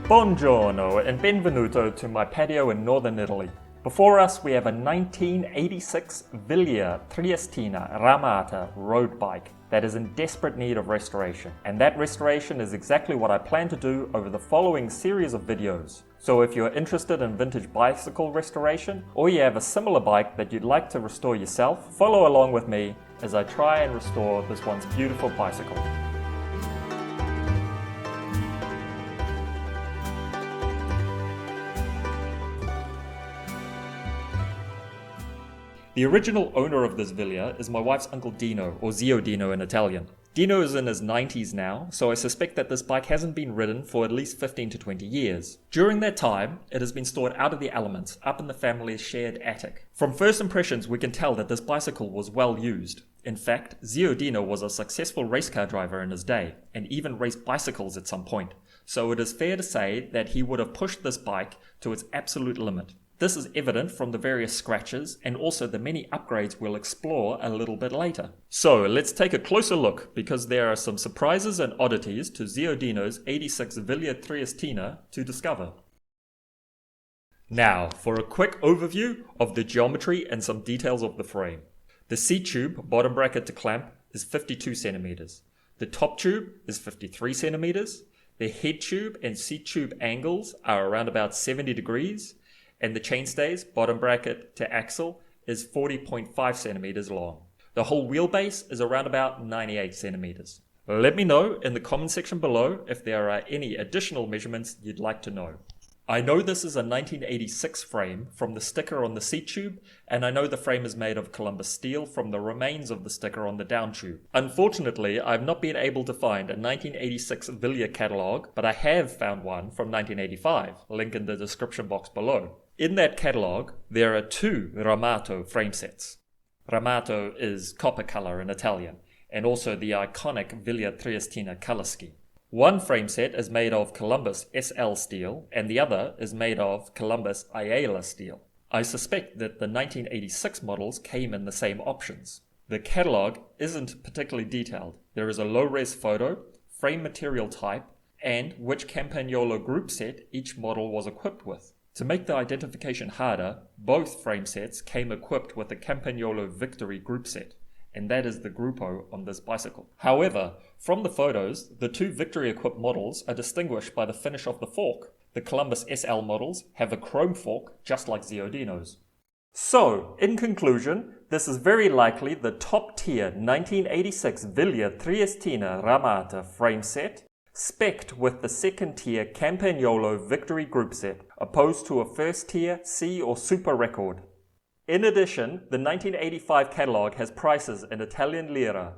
Buongiorno and benvenuto to my patio in northern Italy. Before us we have a 1986 Wilier Triestina Ramato road bike that is in desperate need of restoration. And that restoration is exactly what I plan to do over the following series of videos. So if you're interested in vintage bicycle restoration, or you have a similar bike that you'd like to restore yourself, follow along with me as I try and restore this once beautiful bicycle. The original owner of this Wilier is my wife's uncle Dino, or Zio Dino in Italian. Dino is in his 90s now, so I suspect that this bike hasn't been ridden for at least 15 to 20 years. During that time, it has been stored out of the elements, up in the family's shared attic. From first impressions, we can tell that this bicycle was well used. In fact, Zio Dino was a successful race car driver in his day, and even raced bicycles at some point. So it is fair to say that he would have pushed this bike to its absolute limit. This is evident from the various scratches and also the many upgrades we'll explore a little bit later. So let's take a closer look because there are some surprises and oddities to Zio Dino's 86 Wilier Triestina to discover. Now for a quick overview of the geometry and some details of the frame. The seat tube bottom bracket to clamp is 52 centimeters. The top tube is 53 centimeters. The head tube and seat tube angles are around about 70 degrees. And the chainstays, bottom bracket to axle, is 40.5 centimeters long. The whole wheelbase is around about 98 centimeters. Let me know in the comment section below if there are any additional measurements you'd like to know. I know this is a 1986 frame from the sticker on the seat tube, and I know the frame is made of Columbus steel from the remains of the sticker on the down tube. Unfortunately, I've not been able to find a 1986 Wilier catalogue, but I have found one from 1985, link in the description box below. In that catalogue, there are two Ramato frame sets. Ramato is copper color in Italian, and also the iconic Wilier Triestina color scheme. One frame set is made of Columbus SL steel, and the other is made of Columbus Ayala steel. I suspect that the 1986 models came in the same options. The catalogue isn't particularly detailed. There is a low-res photo, frame material type, and which Campagnolo group set each model was equipped with. To make the identification harder, both frame sets came equipped with the Campagnolo Victory group set, and that is the Gruppo on this bicycle. However, from the photos, the two Victory-equipped models are distinguished by the finish of the fork. The Columbus SL models have a chrome fork, just like Zio Dino's. So, in conclusion, this is very likely the top-tier 1986 Wilier Triestina Ramato frame set, spec'd with the second-tier Campagnolo Victory group set, opposed to a first-tier C or Super record. In addition, the 1985 catalogue has prices in Italian lira.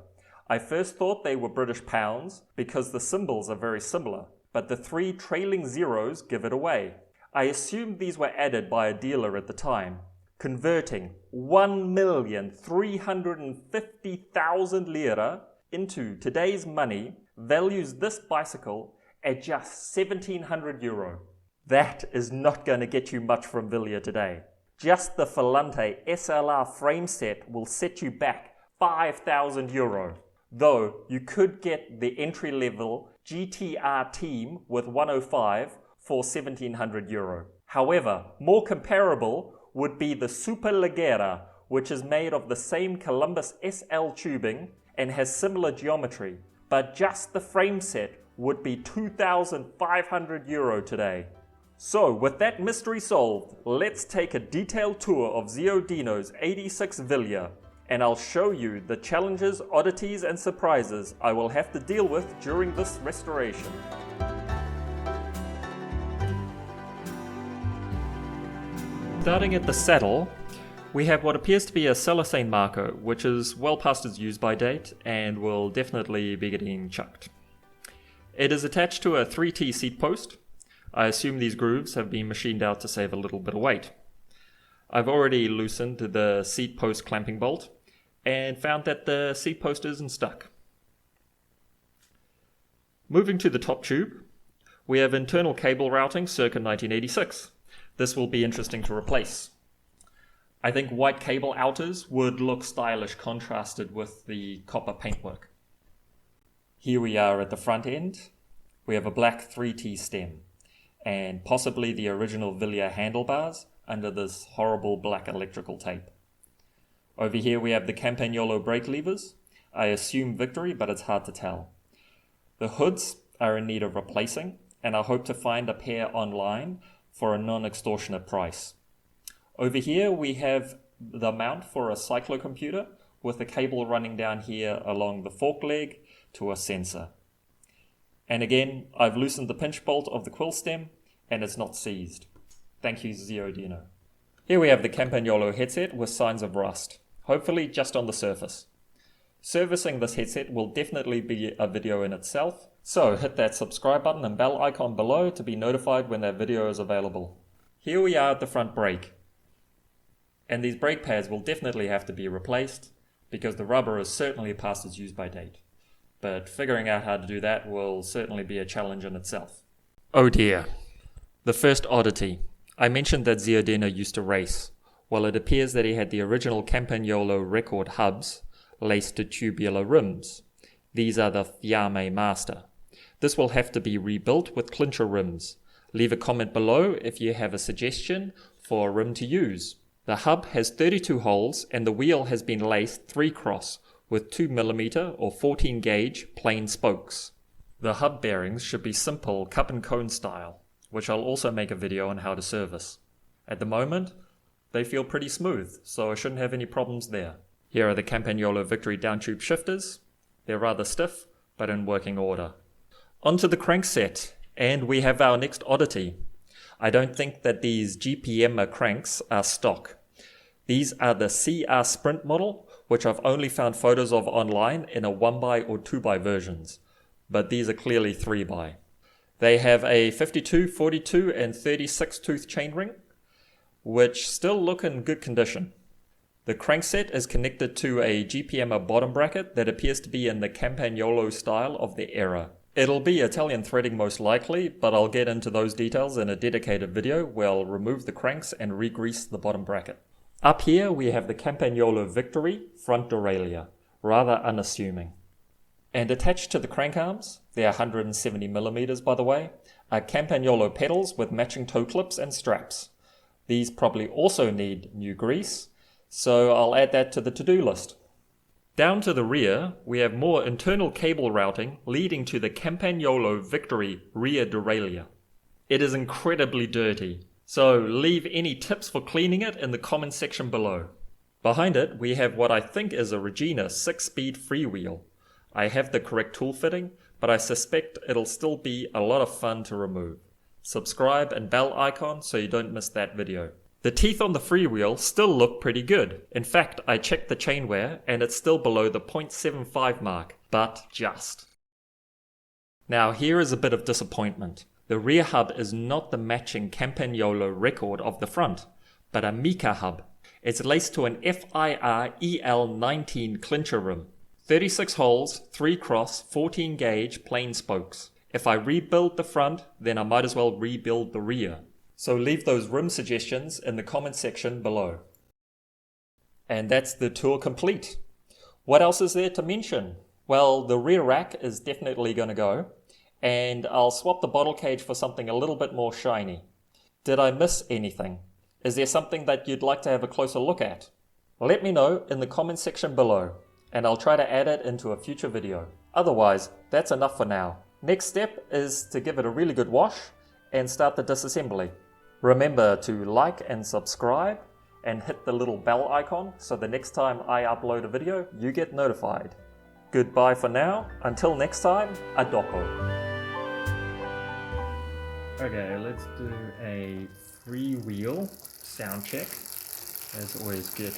I first thought they were British pounds because the symbols are very similar, but the three trailing zeros give it away. I assumed these were added by a dealer at the time. Converting 1,350,000 lira into today's money values this bicycle at just 1,700 euro. That is not going to get you much from Wilier today. Just the Volante SLR frame set will set you back 5,000 euro. Though you could get the entry-level GTR Team with 105 for 1,700 euro. However, more comparable would be the Super Leggera, which is made of the same Columbus SL tubing and has similar geometry, but just the frame set would be 2,500 euro today. So, with that mystery solved, let's take a detailed tour of Zio Dino's 86 Wilier, and I'll show you the challenges, oddities and surprises I will have to deal with during this restoration. Starting at the saddle, we have what appears to be a Cellophane marker, which is well past its use by date and will definitely be getting chucked. It is attached to a 3T seat post. I assume these grooves have been machined out to save a little bit of weight. I've already loosened the seat post clamping bolt and found that the seat post isn't stuck. Moving to the top tube, we have internal cable routing circa 1986. This will be interesting to replace. I think white cable outers would look stylish contrasted with the copper paintwork. Here we are at the front end. We have a black 3T stem. and possibly the original Wilier handlebars under this horrible black electrical tape. Over here we have the Campagnolo brake levers. I assume Victory, but it's hard to tell. The hoods are in need of replacing, and I hope to find a pair online for a non-extortionate price. Over here we have the mount for a cyclocomputer with a cable running down here along the fork leg to a sensor. And again, I've loosened the pinch bolt of the quill stem and it's not seized. Thank you, Zio Dino. Here we have the Campagnolo headset with signs of rust, hopefully just on the surface. Servicing this headset will definitely be a video in itself, so hit that subscribe button and bell icon below to be notified when that video is available. Here we are at the front brake. And these brake pads will definitely have to be replaced because the rubber is certainly past its use-by date. But figuring out how to do that will certainly be a challenge in itself. Oh dear. The first oddity. I mentioned that Zio Dino used to race. Well, it appears that he had the original Campagnolo record hubs laced to tubular rims. These are the Fiamme Master. This will have to be rebuilt with clincher rims. Leave a comment below if you have a suggestion for a rim to use. The hub has 32 holes and the wheel has been laced 3-cross with 2mm or 14 gauge plain spokes. The hub bearings should be simple cup and cone style, which I'll also make a video on how to service. At the moment, they feel pretty smooth, so I shouldn't have any problems there. Here are the Campagnolo Victory downtube shifters. They're rather stiff, but in working order. Onto the crankset, and we have our next oddity. I don't think that these GPM cranks are stock. These are the CR Sprint model, which I've only found photos of online in a 1x or 2x versions, but these are clearly 3x. They have a 52, 42 and 36 tooth chainring, which still look in good condition. The crankset is connected to a GPM bottom bracket that appears to be in the Campagnolo style of the era. It'll be Italian threading most likely, but I'll get into those details in a dedicated video where I'll remove the cranks and re-grease the bottom bracket. Up here we have the Campagnolo Victory front derailleur, rather unassuming. And attached to the crank arms, they're 170mm by the way, are Campagnolo pedals with matching toe clips and straps. These probably also need new grease, so I'll add that to the to-do list. Down to the rear, we have more internal cable routing leading to the Campagnolo Victory rear derailleur. It is incredibly dirty, so leave any tips for cleaning it in the comments section below. Behind it, we have what I think is a Regina 6-speed freewheel. I have the correct tool fitting, but I suspect it'll still be a lot of fun to remove. Subscribe and bell icon so you don't miss that video. The teeth on the freewheel still look pretty good. In fact, I checked the chain wear and it's still below the 0.75 mark, but just. Now here is a bit of disappointment. The rear hub is not the matching Campagnolo record of the front, but a Mica hub. It's laced to an FIR EL19 clincher rim. 36 holes, 3-cross, 14 gauge plain spokes. If I rebuild the front, then I might as well rebuild the rear. So leave those rim suggestions in the comment section below. And that's the tour complete. What else is there to mention? Well, the rear rack is definitely going to go, and I'll swap the bottle cage for something a little bit more shiny. Did I miss anything? Is there something that you'd like to have a closer look at? Let me know in the comment section below, and I'll try to add it into a future video. Otherwise, that's enough for now. Next step is to give it a really good wash and start the disassembly. Remember to like and subscribe and hit the little bell icon so the next time I upload a video, you get notified. Goodbye for now. Until next time, a dopo. Okay, let's do a freewheel sound check. That's always good.